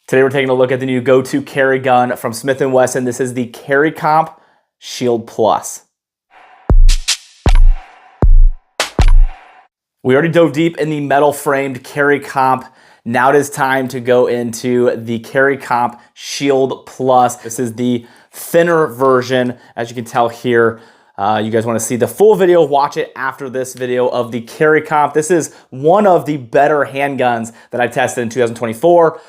Today we're taking a look at the new go-to carry gun from Smith & Wesson. This is the Carry Comp Shield Plus. We already dove deep in the metal framed Carry Comp. Now it is time to go into the Carry Comp Shield Plus. This is the thinner version, as you can tell here. You guys want to see the full video, watch it after this video of the Carry Comp. This is one of the better handguns that I've tested in 2024.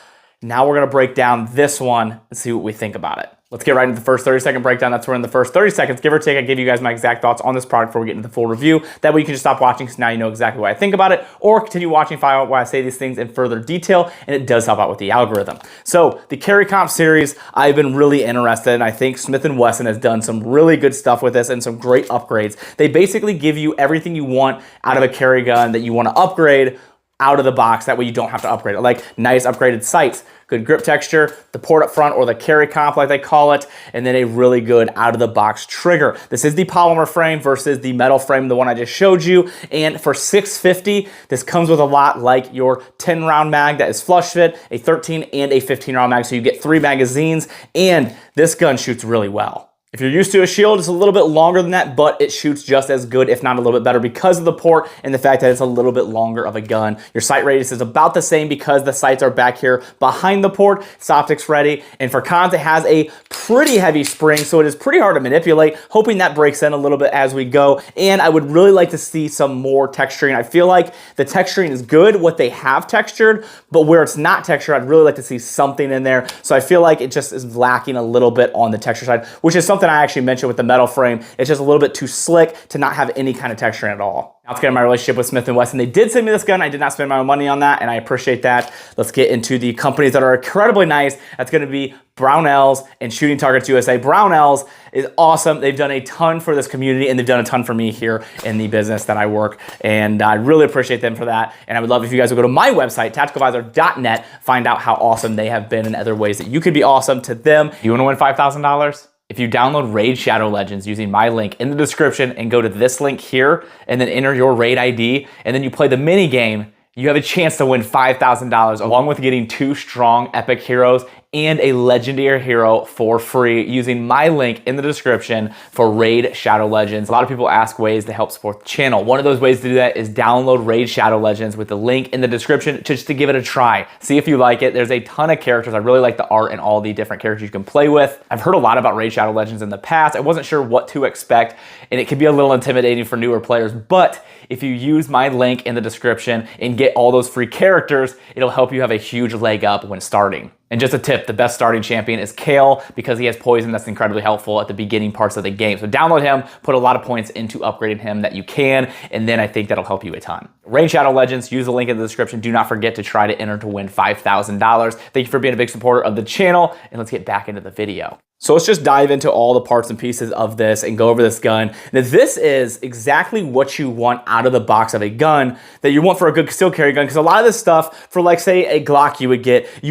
Now we're going to break down this one and see what we think about it. Let's get right into the first 30-second breakdown. That's where in the first 30 seconds, give or take, I give you guys my exact thoughts on this product before we get into the full review. That way you can just stop watching because now you know exactly what I think about it, or continue watching, find out why I say these things in further detail, and it does help out with the algorithm. So the Carry Comp series, I've been really interested in. I think Smith & Wesson has done some really good stuff with this and some great upgrades. They basically give you everything you want out of a carry gun that you want to upgrade out of the box. That way you don't have to upgrade it. Like nice upgraded sights, good grip texture, the port up front, or the Carry Comp like they call it, and then a really good out of the box trigger. This is the polymer frame versus the metal frame, the one I just showed you. And for $650, this comes with a lot like your 10 round mag that is flush fit, a 13 and a 15 round mag. So you get 3 magazines, and this gun shoots really well. If you're used to a shield, it's a little bit longer than that, but it shoots just as good, if not a little bit better, because of the port and the fact that it's a little bit longer of a gun. Your sight radius is about the same because the sights are back here behind the port. It's optics ready. And for cons, it has a pretty heavy spring, so it is pretty hard to manipulate, hoping that breaks in a little bit as we go. And I would really like to see some more texturing. I feel like the texturing is good, what they have textured, but where it's not textured, I'd really like to see something in there. So I feel like it just is lacking a little bit on the texture side, which is something I actually mentioned with the metal frame. It's just a little bit too slick to not have any kind of texture at all. Now let's get into my relationship with Smith & Wesson. They did send me this gun. I did not spend my own money on that, and I appreciate that. Let's get into the companies that are incredibly nice. That's going to be Brownells and Shooting Targets USA. Brownells is awesome. They've done a ton for this community, and they've done a ton for me here in the business that I work, and I really appreciate them for that. And I would love if you guys would go to my website, tacticalvisor.net, find out how awesome they have been and other ways that you could be awesome to them. You want to win $5,000? If you download Raid Shadow Legends using my link in the description and go to this link here and then enter your Raid ID and then you play the mini game, you have a chance to win $5,000 along with getting 2 strong epic heroes and a legendary hero for free using my link in the description for Raid Shadow Legends. A lot of people ask ways to help support the channel. One of those ways to do that is download Raid Shadow Legends with the link in the description just to give it a try. See if you like it. There's a ton of characters. I really like the art and all the different characters you can play with. I've heard a lot about Raid Shadow Legends in the past. I wasn't sure what to expect, and it can be a little intimidating for newer players, but if you use my link in the description and get all those free characters, it'll help you have a huge leg up when starting. And just a tip, the best starting champion is Kale because he has poison that's incredibly helpful at the beginning parts of the game. So download him, put a lot of points into upgrading him that you can, and then I think that'll help you a ton. Raid Shadow Legends, use the link in the description. Do not forget to try to enter to win $5,000. Thank you for being a big supporter of the channel, and let's get back into the video. So let's just dive into all the parts and pieces of this and go over this gun. Now this is exactly what you want out of the box of a gun that you want for a good concealed carry gun, because a lot of this stuff for, like, say a Glock you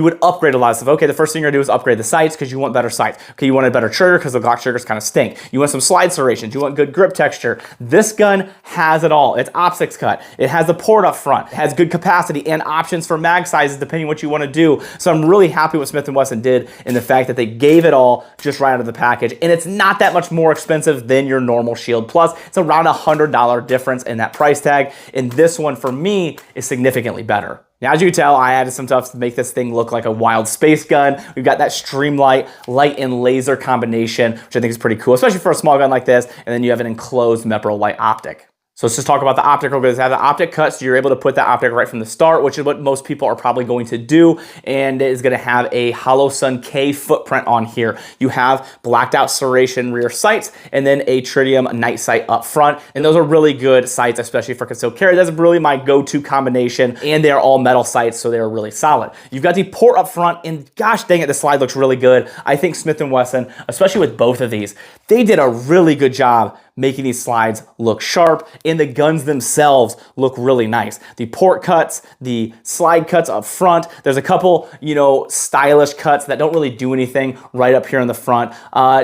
would upgrade a lot of stuff. Okay, the first thing you're gonna do is upgrade the sights because you want better sights. Okay, you want a better trigger because the Glock triggers kind of stink. You want some slide serrations, you want good grip texture. This gun has it all. It's optics cut. It has the port up front. It has good capacity and options for mag sizes depending on what you want to do. So I'm really happy what Smith & Wesson did in the fact that they gave it all just right out of the package, and it's not that much more expensive than your normal Shield Plus. It's around $100 difference in that price tag, and this one for me is significantly better. Now, as you can tell, I added some stuff to make this thing look like a wild space gun. We've got that Streamlight light and laser combination, which I think is pretty cool, especially for a small gun like this, and then you have an enclosed Mepro light optic. So let's just talk about the optic real good. It has the optic cut, so you're able to put that optic right from the start, which is what most people are probably going to do, and it is going to have a Holosun K footprint on here. You have blacked out serration rear sights, and then a tritium night sight up front, and those are really good sights, especially for concealed carry. That's really my go-to combination, and they are all metal sights, so they are really solid. You've got the port up front, and gosh dang it, the slide looks really good. I think Smith & Wesson, especially with both of these, they did a really good job making these slides look sharp, and the guns themselves look really nice. The port cuts, the slide cuts up front. There's a couple, stylish cuts that don't really do anything right up here in the front.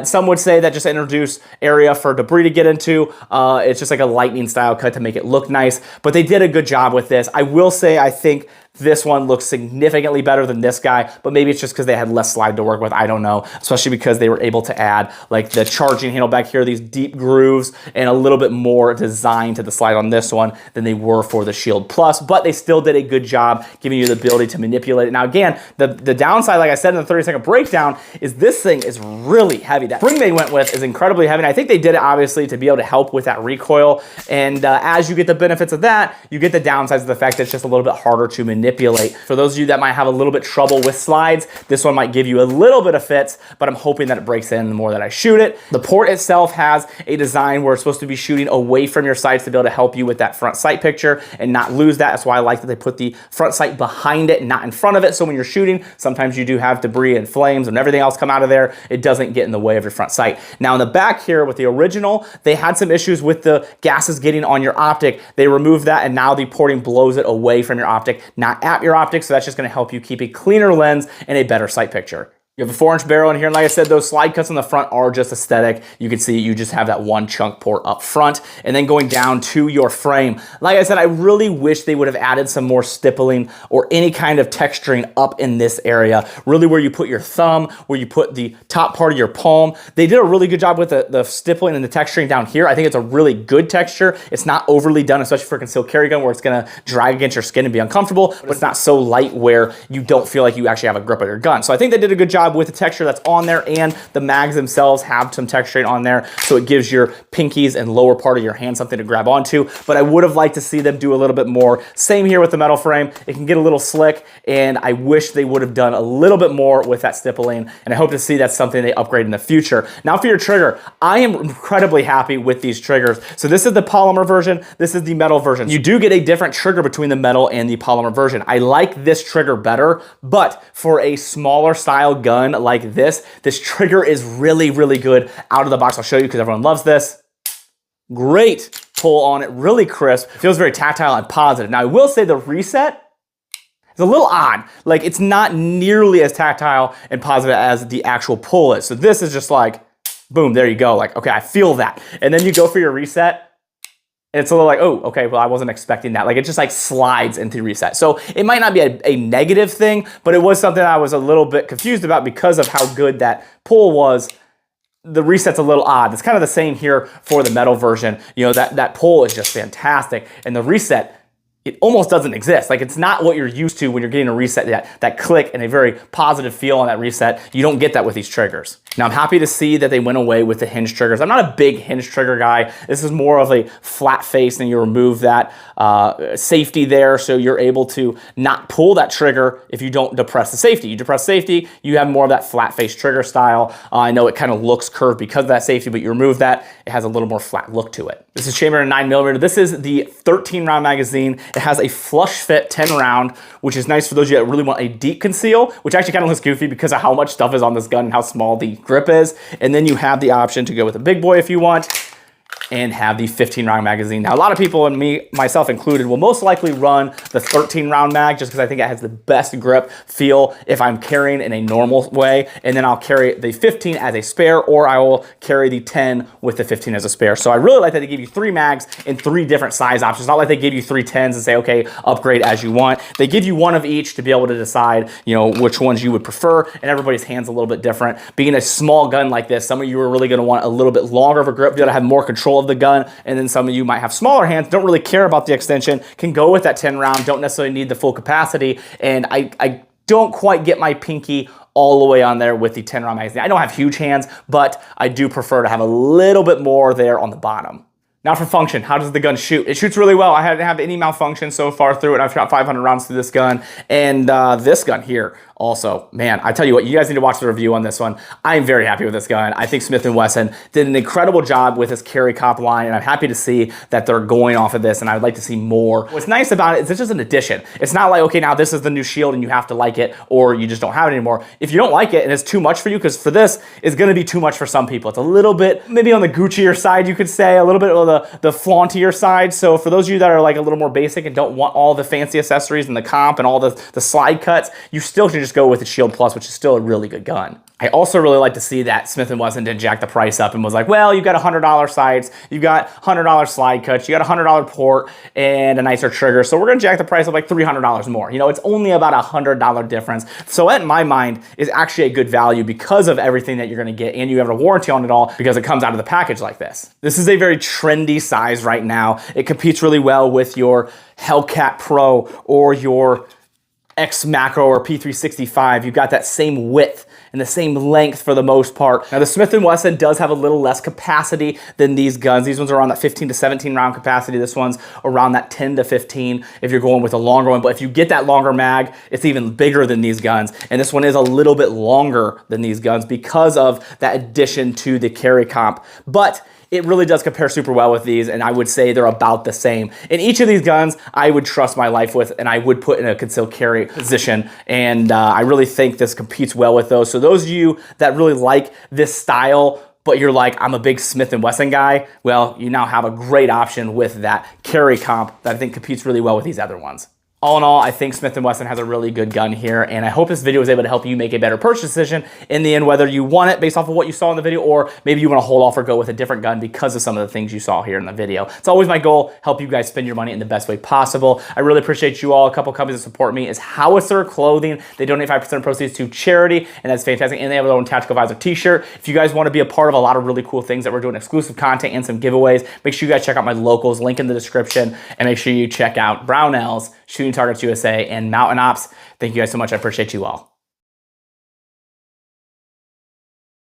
Some would say that just introduce area for debris to get into. It's just like a lightning style cut to make it look nice, but they did a good job with this. I will say, I think This one looks significantly better than this guy, but maybe it's just because they had less slide to work with. I don't know, especially because they were able to add like the charging handle back here, these deep grooves, and a little bit more design to the slide on this one than they were for the Shield Plus, but they still did a good job giving you the ability to manipulate it. Now again, the downside, like I said in the 30-second breakdown, is this thing is really heavy. That spring they went with is incredibly heavy, and I think they did it obviously to be able to help with that recoil, and as you get the benefits of that, you get the downsides of the fact that it's just a little bit harder to manipulate. For those of you that might have a little bit trouble with slides, this one might give you a little bit of fits, but I'm hoping that it breaks in the more that I shoot it. The port itself has a design where it's supposed to be shooting away from your sights to be able to help you with that front sight picture and not lose that. That's why I like that they put the front sight behind it, not in front of it. So when you're shooting, sometimes you do have debris and flames and everything else come out of there. It doesn't get in the way of your front sight. Now in the back here with the original, they had some issues with the gases getting on your optic. They removed that, and now the porting blows it away from your optic, not at your optic. So that's just going to help you keep a cleaner lens and a better sight picture. You have a 4-inch barrel in here, and like I said, those slide cuts on the front are just aesthetic. You can see you just have that one chunk port up front, and then going down to your frame. Like I said, I really wish they would have added some more stippling or any kind of texturing up in this area, really where you put your thumb, where you put the top part of your palm. They did a really good job with the stippling and the texturing down here. I think it's a really good texture. It's not overly done, especially for a concealed carry gun where it's gonna drag against your skin and be uncomfortable, but it's not so light where you don't feel like you actually have a grip on your gun. So I think they did a good job with the texture that's on there, and the mags themselves have some texturing on there, so it gives your pinkies and lower part of your hand something to grab onto. But I would have liked to see them do a little bit more. Same here with the metal frame. It can get a little slick, and I wish they would have done a little bit more with that stippling, and I hope to see that's something they upgrade in the future. Now for your trigger, I am incredibly happy with these triggers. So this is the polymer version, this is the metal version. You do get a different trigger between the metal and the polymer version. I like this trigger better, but for a smaller style gun like this trigger is really, really good out of the box. I'll show you because everyone loves this. Great pull on it, really crisp. It feels very tactile and positive. Now I will say the reset is a little odd. Like it's not nearly as tactile and positive as the actual pull is. So this is just like, boom, there you go. Like, okay, I feel that. And then you go for your reset, and it's a little like, oh, okay, well, I wasn't expecting that. Like, it just like slides into reset. So it might not be a negative thing, but it was something I was a little bit confused about because of how good that pull was. The reset's a little odd. It's kind of the same here for the metal version. You know, that pull is just fantastic. And the reset, it almost doesn't exist. Like it's not what you're used to when you're getting a reset, that click and a very positive feel on that reset. You don't get that with these triggers. Now I'm happy to see that they went away with the hinge triggers. I'm not a big hinge trigger guy. This is more of a flat face, and you remove that safety there, so you're able to not pull that trigger if you don't depress the safety. You depress safety, you have more of that flat face trigger style. I know it kind of looks curved because of that safety, but you remove that, it has a little more flat look to it. This is chambered in 9mm. This is the 13-round magazine. It has a flush fit 10-round, which is nice for those of you that really want a deep conceal, which actually kind of looks goofy because of how much stuff is on this gun and how small the grip is. And then you have the option to go with a big boy if you want, and have the 15-round magazine. Now, a lot of people, and me, myself included, will most likely run the 13-round mag just because I think it has the best grip feel if I'm carrying in a normal way, and then I'll carry the 15 as a spare, or I will carry the 10 with the 15 as a spare. So I really like that they give you 3 mags in 3 different size options. Not like they give you 3 10s and say, okay, upgrade as you want. They give you one of each to be able to decide, you know, which ones you would prefer, and everybody's hand's a little bit different. Being a small gun like this, some of you are really gonna want a little bit longer of a grip, be able to have more control of the gun, and then some of you might have smaller hands, don't really care about the extension, can go with that 10 round, don't necessarily need the full capacity, and I don't quite get my pinky all the way on there with the 10 round magazine. I don't have huge hands, but I do prefer to have a little bit more there on the bottom. Now for function, how does the gun shoot? It shoots really well. I haven't had any malfunction so far through it. I've shot 500 rounds through this gun, and this gun here also, man, I tell you what, you guys need to watch the review on this one. I am very happy with this gun. I think Smith & Wesson did an incredible job with this carry cop line, and I'm happy to see that they're going off of this, and I'd like to see more. What's nice about it is it's just an addition. It's not like, okay, now this is the new Shield and you have to like it, or you just don't have it anymore. If you don't like it and it's too much for you, because for this, it's gonna be too much for some people. It's a little bit, maybe on the Guccier side, you could say, a little bit of the flauntier side. So for those of you that are like a little more basic and don't want all the fancy accessories and the comp and all the slide cuts, you still can just go with the Shield Plus, which is still a really good gun. I also really like to see that Smith & Wesson didn't jack the price up and was like, well, you've got $100 sights, you've got $100 slide cuts, you got a $100 port, and a nicer trigger, so we're gonna jack the price up like $300 more. You know, it's only about a $100 difference. So that, in my mind, is actually a good value because of everything that you're gonna get, and you have a warranty on it all because it comes out of the package like this. This is a very trendy size right now. It competes really well with your Hellcat Pro or your X Macro or P365. You've got that same width and the same length for the most part. Now the Smith & Wesson does have a little less capacity than these guns. These ones are around that 15 to 17 round capacity. This one's around that 10 to 15 if you're going with a longer one. But if you get that longer mag, it's even bigger than these guns. And this one is a little bit longer than these guns because of that addition to the carry comp. But it really does compare super well with these, and I would say they're about the same. In each of these guns, I would trust my life with, and I would put in a concealed carry position, and I really think this competes well with those. So those of you that really like this style, but you're like, I'm a big Smith & Wesson guy, well, you now have a great option with that carry comp that I think competes really well with these other ones. All in all, I think Smith & Wesson has a really good gun here, and I hope this video was able to help you make a better purchase decision in the end, whether you want it based off of what you saw in the video, or maybe you want to hold off or go with a different gun because of some of the things you saw here in the video. It's always my goal, help you guys spend your money in the best way possible. I really appreciate you all. A couple companies that support me is Howitzer Clothing. They donate 5% of proceeds to charity, and that's fantastic, and they have their own Tactical Visor t-shirt. If you guys want to be a part of a lot of really cool things that we're doing, exclusive content and some giveaways, make sure you guys check out my locals, link in the description, and make sure you check out Brownells, Shooting Targets USA, and Mountain Ops. Thank you guys so much. I appreciate you all.